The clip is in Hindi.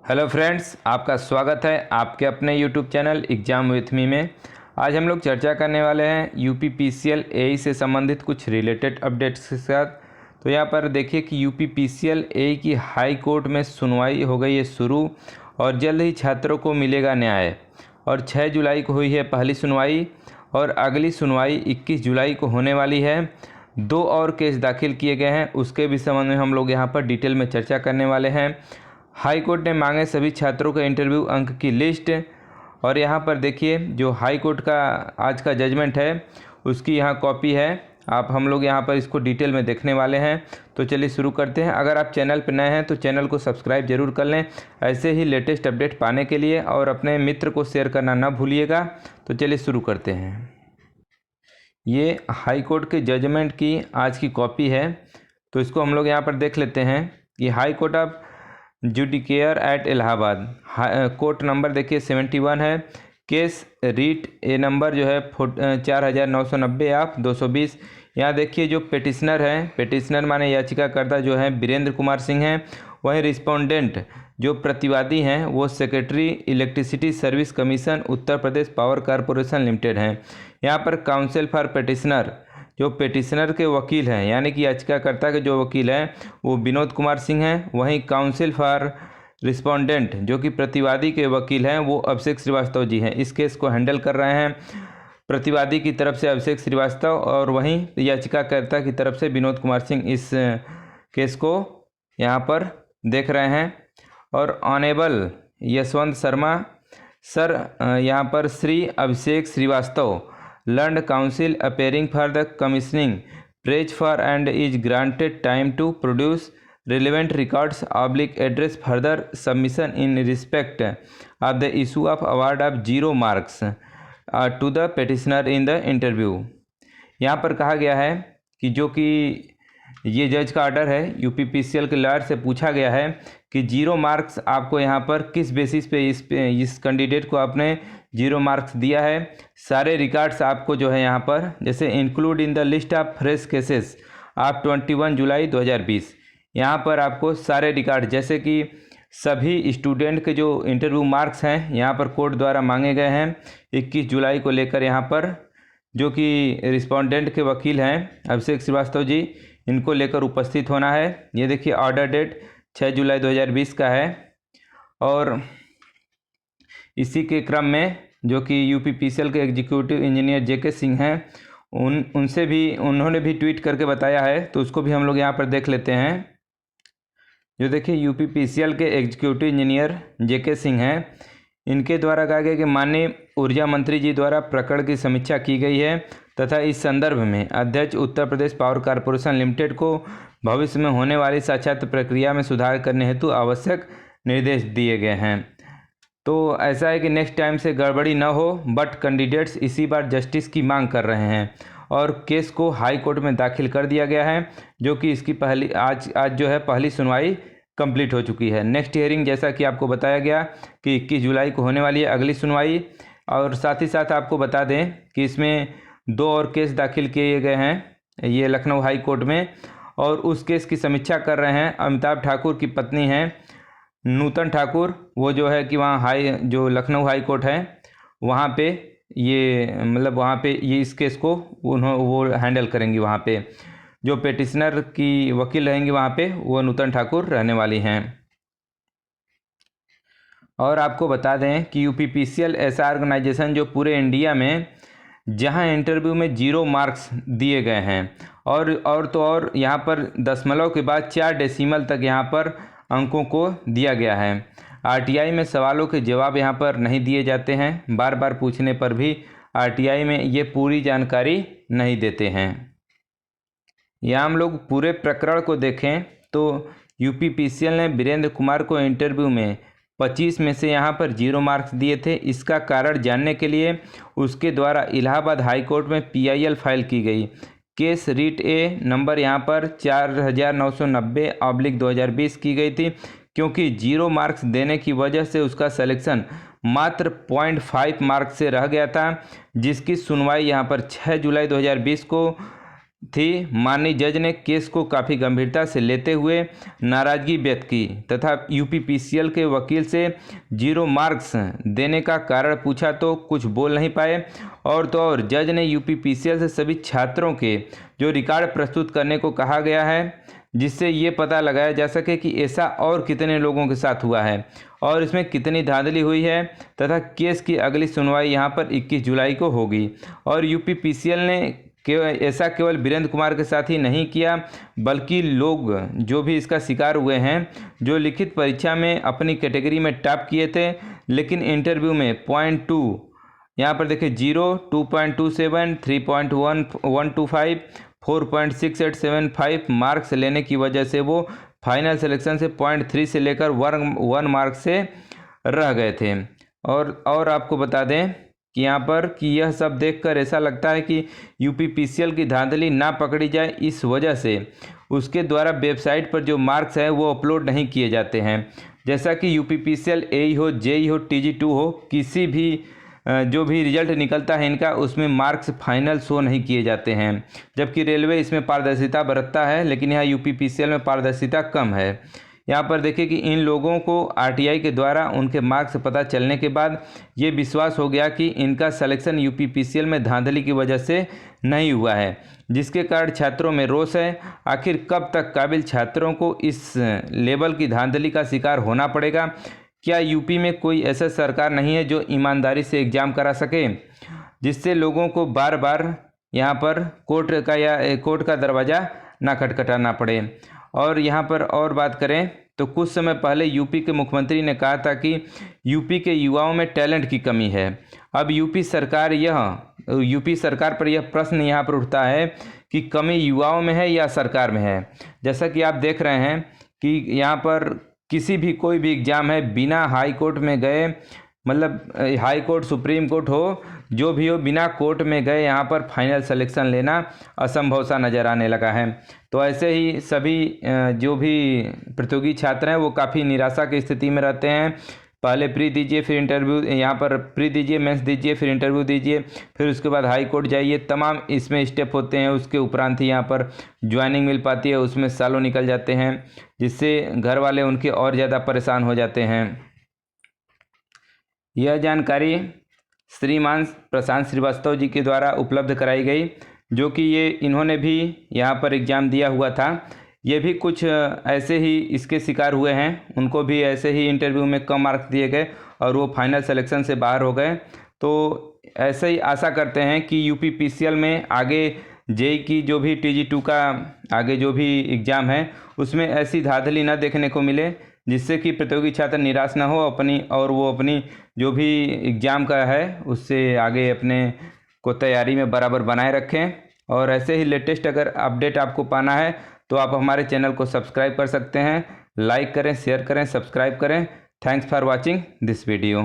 हेलो फ्रेंड्स, आपका स्वागत है आपके अपने YouTube channel exam with me में। आज हम लोग चर्चा करने वाले हैं यूपी पीसीएल एई से संबंधित कुछ रिलेटेड अपडेट्स के साथ। तो यहाँ पर देखिए कि यूपी पीसीएल एई की हाई कोर्ट में सुनवाई हो गई है शुरू और जल्द ही छात्रों को मिलेगा न्याय। और 6 जुलाई को हुई है पहली सुनवाई और अगली सुनवाई 21 जुलाई को होने वाली है। 2 और केस दाखिल किए गए हैं, उसके भी संबंध में हम लोग यहाँ पर डिटेल में चर्चा करने वाले हैं। हाई कोर्ट ने मांगे सभी छात्रों के इंटरव्यू अंक की लिस्ट। और यहाँ पर देखिए जो हाई कोर्ट का आज का जजमेंट है उसकी यहाँ कॉपी है। हम लोग यहाँ पर इसको डिटेल में देखने वाले हैं। तो चलिए शुरू करते हैं। अगर आप चैनल पर नए हैं तो चैनल को सब्सक्राइब जरूर कर लें ऐसे ही लेटेस्ट अपडेट पाने के लिए, और अपने मित्र को शेयर करना ना भूलिएगा। तो चलिए शुरू करते हैं। ये हाई कोर्ट के जजमेंट की आज की कॉपी है, तो इसको हम लोग यहाँ पर देख लेते हैं। ये high court of judicature at Allahabad, court number देखिए 71 है। केस रीट ए नंबर जो है 4990 ऑफ 220। यहाँ देखिए जो पेटिशनर है, पेटिशनर माने याचिकाकर्ता जो है वीरेंद्र कुमार सिंह हैं। वहीं रिस्पोंडेंट जो प्रतिवादी हैं वो secretary electricity service commission Uttar Pradesh power corporation limited हैं। यहाँ पर काउंसिल फॉर पेटिशनर जो पेटिशनर के वकील हैं, यानी कि याचिकाकर्ता के जो वकील हैं वो विनोद कुमार सिंह हैं। वहीं काउंसिल फॉर रिस्पोंडेंट जो कि प्रतिवादी के वकील हैं वो अभिषेक श्रीवास्तव जी हैं। इस केस को हैंडल कर रहे हैं प्रतिवादी की तरफ से अभिषेक श्रीवास्तव, और वहीं याचिकाकर्ता की तरफ से विनोद कुमार सिंह इस केस को यहाँ पर देख रहे हैं। और ऑनेबल यशवंत शर्मा सर, यहाँ पर Shri Abhishek Srivastava learned counsel appearing for the commissioning prays for and is granted time to produce relevant records oblique address further submission in respect of the issue of award of 0 marks to the petitioner in the interview। यहाँ पर कहा गया है कि जो कि ये जज का ऑर्डर है, यूपी पीसीएल के लॉयर से पूछा गया है कि 0 मार्क्स आपको यहाँ पर किस बेसिस पे इस कैंडिडेट को आपने 0 मार्क्स दिया है। सारे रिकॉर्ड्स आपको जो है यहाँ पर जैसे include in the list of fresh cases of 21 जुलाई 2020, यहाँ पर आपको सारे रिकॉर्ड जैसे कि सभी स्टूडेंट के जो इंटरव्यू मार्क्स हैं यहाँ पर कोर्ट द्वारा मांगे गए हैं 21 जुलाई को लेकर। यहाँ पर जो कि रिस्पोंडेंट के वकील हैं अभिषेक श्रीवास्तव जी, इनको लेकर उपस्थित होना है। ये देखिए ऑर्डर डेट 6 जुलाई 2020 का है। और इसी के क्रम में जो कि यूपी पीसीएल के एग्जीक्यूटिव इंजीनियर जेके सिंह हैं उन्होंने भी ट्वीट करके बताया है, तो उसको भी हम लोग यहाँ पर देख लेते हैं। जो देखिए यूपी पीसीएल के एग्जीक्यूटिव इंजीनियर जेके सिंह हैं, इनके द्वारा कहा गया कि माननीय ऊर्जा मंत्री जी द्वारा प्रकरण की समीक्षा की गई है तथा इस संदर्भ में अध्यक्ष Uttar Pradesh power corporation limited को भविष्य में होने वाली साक्षात प्रक्रिया में सुधार करने हेतु आवश्यक निर्देश दिए गए हैं। तो ऐसा है कि नेक्स्ट टाइम से गड़बड़ी न हो, बट कैंडिडेट्स इसी बार जस्टिस की मांग कर रहे हैं और केस को हाई कोर्ट में दाखिल कर दिया गया है, जो कि इसकी पहली आज जो है पहली सुनवाई कंप्लीट हो चुकी है। नेक्स्ट हियरिंग जैसा कि आपको बताया गया कि 21 जुलाई को होने वाली है अगली सुनवाई। और साथ ही साथ आपको बता दें कि इसमें 2 और केस दाखिल किए गए हैं ये लखनऊ हाई कोर्ट में, और उस केस की समीक्षा कर रहे हैं अमिताभ ठाकुर की पत्नी हैं नूतन ठाकुर। वो जो है कि वहाँ जो लखनऊ हाई कोर्ट है वहाँ पे ये मतलब वहाँ पे ये इस केस को वो हैंडल करेंगी। वहाँ पे जो पेटिशनर की वकील रहेंगी वहाँ पे वो नूतन ठाकुर रहने वाली हैं। और आपको बता दें कि यूपी पीसीएल ऐसा ऑर्गेनाइजेशन जो पूरे इंडिया में जहां इंटरव्यू में 0 मार्क्स दिए गए हैं और यहाँ पर दशमलव के बाद 4 डेसिमल तक यहाँ पर अंकों को दिया गया है। आरटीआई में सवालों के जवाब यहाँ पर नहीं दिए जाते हैं, बार बार पूछने पर भी आरटीआई में ये पूरी जानकारी नहीं देते हैं। यहाँ हम लोग पूरे प्रकरण को देखें तो यूपी पीसीएल ने वीरेंद्र कुमार को इंटरव्यू में 25 में से यहाँ पर 0 मार्क्स दिए थे। इसका कारण जानने के लिए उसके द्वारा इलाहाबाद हाई कोर्ट में पीआईएल फाइल की गई। केस रीट ए नंबर यहाँ पर 4990/2020 की गई थी, क्योंकि 0 मार्क्स देने की वजह से उसका सिलेक्शन मात्र 0.5 मार्क्स से रह गया था, जिसकी सुनवाई यहाँ पर 6 जुलाई 2020 को थी। माननीय जज ने केस को काफ़ी गंभीरता से लेते हुए नाराज़गी व्यक्त की तथा यूपीपीसीएल के वकील से 0 मार्क्स देने का कारण पूछा तो कुछ बोल नहीं पाए। और तो और जज ने यूपीपीसीएल से सभी छात्रों के जो रिकॉर्ड प्रस्तुत करने को कहा गया है, जिससे ये पता लगाया जा सके कि ऐसा और कितने लोगों के साथ हुआ है और इसमें कितनी धांधली हुई है तथा केस की अगली सुनवाई यहाँ पर 21 जुलाई को होगी। और यूपीपीसीएल ने ऐसा केवल वीरेंद्र कुमार के साथ ही नहीं किया, बल्कि लोग जो भी इसका शिकार हुए हैं, जो लिखित परीक्षा में अपनी कैटेगरी में टॉप किए थे लेकिन इंटरव्यू में 0.2 यहाँ पर देखिए 0, 2.27, 3.125, 4.6875 मार्क्स लेने की वजह से वो फाइनल सिलेक्शन से 0.3 से लेकर 1 मार्क्स से रह गए थे। और आपको बता दें कि यहाँ पर कि यह सब देखकर ऐसा लगता है कि यूपीपीसीएल की धांधली ना पकड़ी जाए, इस वजह से उसके द्वारा वेबसाइट पर जो मार्क्स हैं वो अपलोड नहीं किए जाते हैं। जैसा कि यूपीपीसीएल एई हो, जेई हो, टीजी2 हो, किसी भी जो भी रिजल्ट निकलता है इनका, उसमें मार्क्स फाइनल शो नहीं किए जाते हैं। जबकि रेलवे इसमें पारदर्शिता बरतता है, लेकिन यहाँ यूपीपीसीएल में पारदर्शिता कम है। यहाँ पर देखिए कि इन लोगों को आरटीआई के द्वारा उनके मार्क्स पता चलने के बाद ये विश्वास हो गया कि इनका सिलेक्शन यूपीपीसीएल में धांधली की वजह से नहीं हुआ है, जिसके कारण छात्रों में रोष है। आखिर कब तक काबिल छात्रों को इस लेवल की धांधली का शिकार होना पड़ेगा? क्या यूपी में कोई ऐसा सरकार नहीं है जो ईमानदारी से एग्ज़ाम करा सके, जिससे लोगों को बार बार यहाँ पर कोर्ट का दरवाज़ा ना खटखटाना पड़े? और यहाँ पर और बात करें तो कुछ समय पहले यूपी के मुख्यमंत्री ने कहा था कि यूपी के युवाओं में टैलेंट की कमी है। अब यूपी सरकार पर यह प्रश्न यहाँ पर उठता है कि कमी युवाओं में है या सरकार में है। जैसा कि आप देख रहे हैं कि यहाँ पर किसी भी कोई भी एग्ज़ाम है, बिना हाई कोर्ट में गए, मतलब हाई कोर्ट सुप्रीम कोर्ट हो, जो भी हो, बिना कोर्ट में गए यहाँ पर फाइनल सिलेक्शन लेना असंभव सा नज़र आने लगा है। तो ऐसे ही सभी जो भी प्रतियोगी छात्र हैं वो काफ़ी निराशा की स्थिति में रहते हैं। पहले प्री दीजिए, फिर इंटरव्यू, यहाँ पर प्री दीजिए, मेंस दीजिए, फिर इंटरव्यू दीजिए, फिर उसके बाद हाई कोर्ट जाइए, तमाम इसमें स्टेप होते हैं। उसके उपरांत ही यहाँ पर ज्वाइनिंग मिल पाती है, उसमें सालों निकल जाते हैं, जिससे घर वाले उनके और ज़्यादा परेशान हो जाते हैं। यह जानकारी श्रीमान प्रशांत श्रीवास्तव जी के द्वारा उपलब्ध कराई गई, जो कि इन्होंने भी यहाँ पर एग्ज़ाम दिया हुआ था। ये भी कुछ ऐसे ही इसके शिकार हुए हैं, उनको भी ऐसे ही इंटरव्यू में कम मार्क्स दिए गए और वो फाइनल सिलेक्शन से बाहर हो गए। तो ऐसे ही आशा करते हैं कि यूपीपीसीएल में आगे जेई की जो भी टीजी2 का आगे जो भी एग्ज़ाम है उसमें ऐसी धांधली न देखने को मिले, जिससे कि प्रतियोगी छात्र निराश ना हो वो अपनी जो भी एग्ज़ाम का है उससे आगे अपने को तैयारी में बराबर बनाए रखें। और ऐसे ही लेटेस्ट अगर अपडेट आपको पाना है तो आप हमारे चैनल को सब्सक्राइब कर सकते हैं। लाइक करें, शेयर करें, सब्सक्राइब करें। Thanks for watching this video.